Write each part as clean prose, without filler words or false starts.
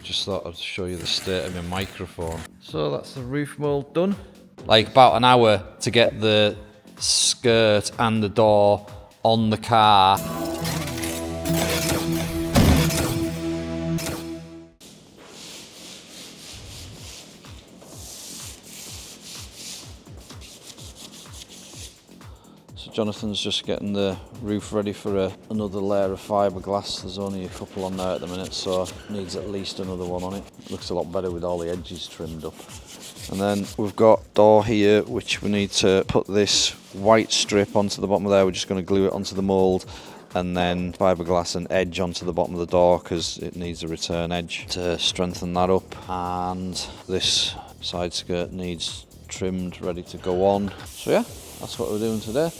just thought I'd show you the state of my microphone. So that's the roof mould done. Like about an hour to get the skirt and the door on the car. So Jonathan's just getting the roof ready for another layer of fiberglass. There's only a couple on there at the minute, so needs at least another one on it. Looks a lot better with all the edges trimmed up. And then we've got door here, which we need to put this white strip onto the bottom of there. We're just going to glue it onto the mould, and then fiberglass and edge onto the bottom of the door because it needs a return edge to strengthen that up. And this side skirt needs trimmed, ready to go on. So yeah, that's what we're doing today.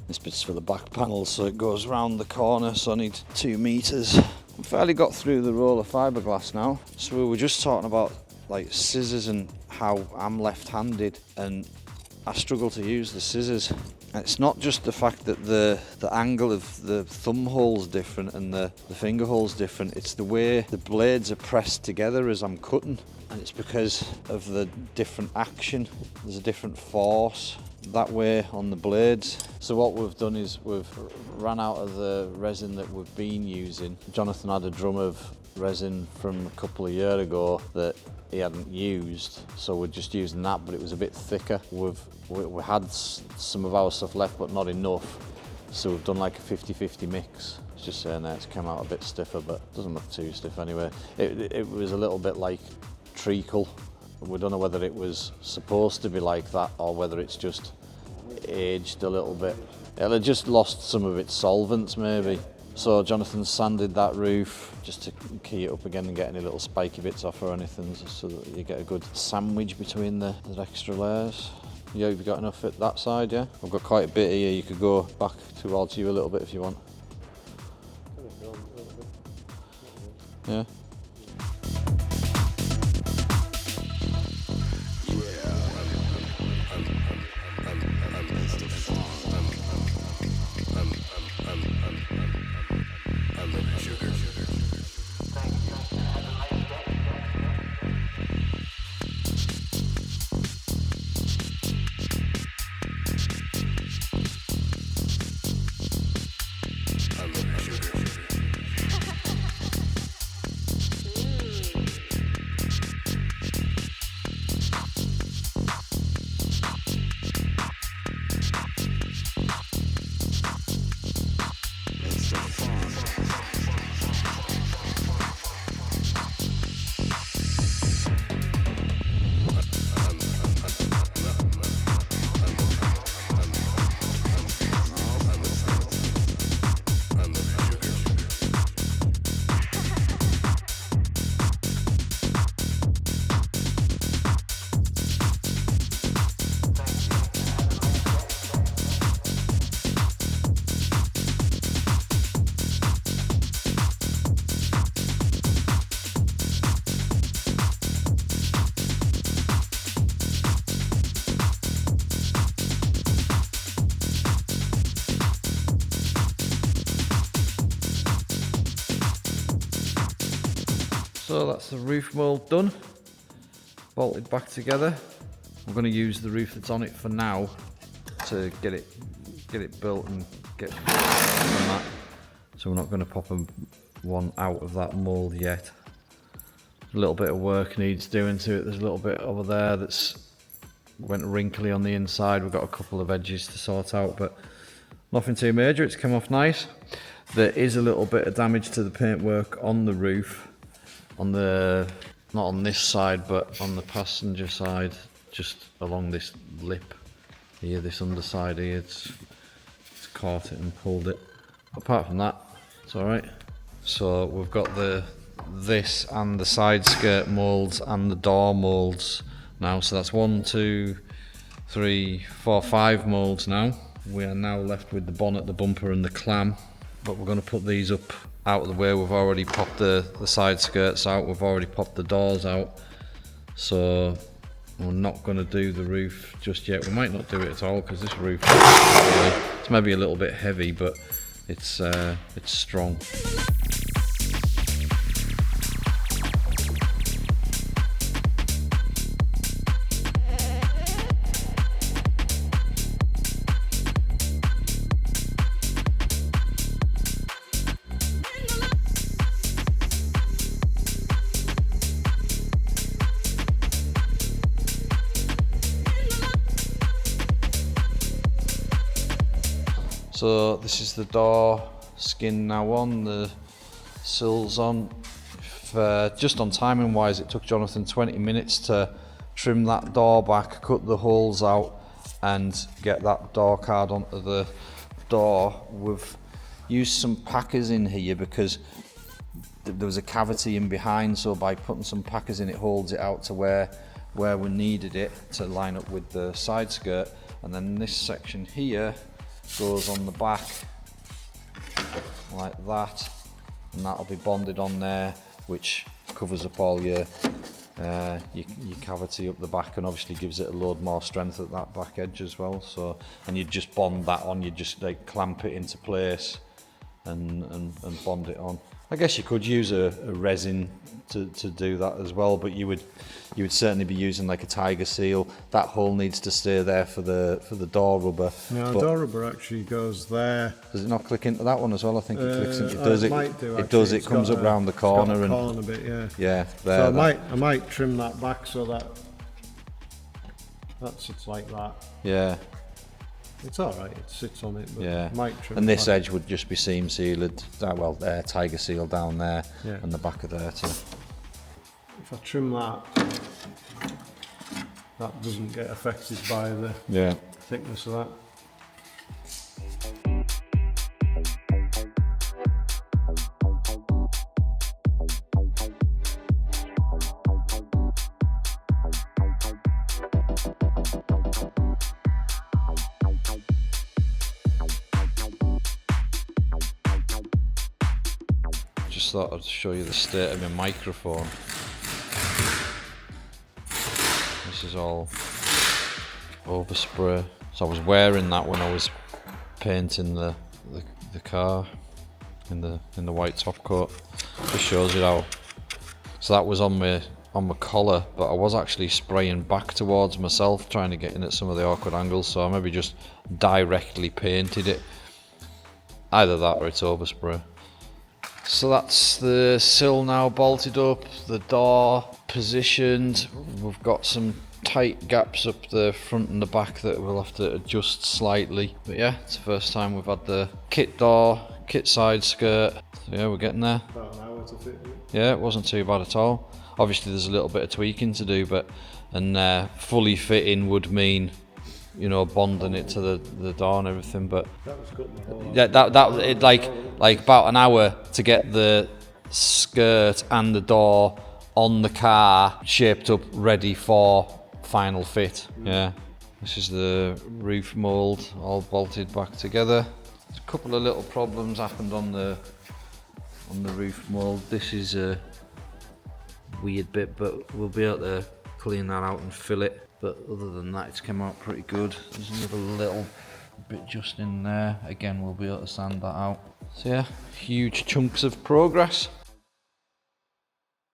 This bit's for the back panel, so it goes round the corner, so I need 2 meters. I've fairly got through the roll of fiberglass now. So we were just talking about like scissors and how I'm left-handed and I struggle to use the scissors. And it's not just the fact that the angle of the thumb hole's different and the finger hole's different, it's the way the blades are pressed together as I'm cutting. And it's because of the different action. There's a different force that way on the blades. So what we've done is we've ran out of the resin that we've been using. Jonathan had a drum of resin from a couple of years ago that he hadn't used, so we're just using that, but it was a bit thicker. We had some of our stuff left, but not enough, so we've done like a 50-50 mix. It's just saying that it's come out a bit stiffer, but it doesn't look too stiff anyway. It was a little bit like treacle. We don't know whether it was supposed to be like that or whether it's just aged a little bit. It had just lost some of its solvents maybe. So Jonathan sanded that roof just to key it up again and get any little spiky bits off or anything, so that you get a good sandwich between the extra layers. Yeah, you've got enough at that side, yeah? I've got quite a bit here. You could go back towards you a little bit if you want. Yeah. So that's the roof mould done, bolted back together. I'm going to use the roof that's on it for now to get it built and get on that. So we're not going to pop one out of that mould yet. A little bit of work needs doing to it. There's a little bit over there that's went wrinkly on the inside. We've got a couple of edges to sort out, but nothing too major. It's come off nice. There is a little bit of damage to the paintwork on the roof. Not on this side, but on the passenger side, just along this lip here, this underside here, it's caught it and pulled it. Apart from that, it's all right. So we've got this and the side skirt moulds and the door moulds now. So that's 1, 2, 3, 4, 5 moulds now. We are now left with the bonnet, the bumper and the clam, but we're going to put these up out of the way. We've already popped the side skirts out, we've already popped the doors out, so we're not going to do the roof just yet. We might not do it at all because this roof it's maybe a little bit heavy, but it's strong. So this is the door skin now on, the sills on. Just on timing wise, it took Jonathan 20 minutes to trim that door back, cut the holes out and get that door card onto the door. We've used some packers in here because there was a cavity in behind, so by putting some packers in, it holds it out to where we needed it to line up with the side skirt. And then this section here goes on the back like that, and that'll be bonded on there, which covers up all your cavity up the back, and obviously gives it a load more strength at that back edge as well. So, and you just bond that on, you just like clamp it into place and bond it on. I guess you could use a resin to do that as well, but you would certainly be using like a tiger seal. That hole needs to stay there for the door rubber. No, door rubber actually goes there. Does it not click into that one as well? I think it clicks into. It might do. It does. It comes up round the corner and corner bit, yeah. Yeah, there. So I might trim that back so that sits like that. Yeah. It's all right. It sits on it, but yeah. Might trim. And this edge would just be seam sealed. Tiger seal down there, and the back of there too. If I trim that doesn't get affected by the thickness of that. Just thought I'd show you the state of my microphone. This is all overspray. So I was wearing that when I was painting the car in the white top coat. Just shows you how. So that was on my collar, but I was actually spraying back towards myself, trying to get in at some of the awkward angles. So I maybe just directly painted it. Either that or it's overspray. So that's the sill now bolted up, the door positioned. We've got some tight gaps up the front and the back that we'll have to adjust slightly. But yeah, it's the first time we've had the kit door, kit side skirt. So yeah, we're getting there. About an hour to fit it. Yeah, it wasn't too bad at all. Obviously there's a little bit of tweaking to do, but fully fitting would mean, you know, bonding it to the door and everything. But that was good. Yeah, it like about an hour to get the skirt and the door on the car shaped up, ready for final fit. Yeah, this is the roof mould all bolted back together. There's a couple of little problems happened on the roof mould. This is a weird bit, but we'll be able to clean that out and fill it. But other than that, it's come out pretty good. There's another little bit just in there. Again, we'll be able to sand that out. So yeah, huge chunks of progress.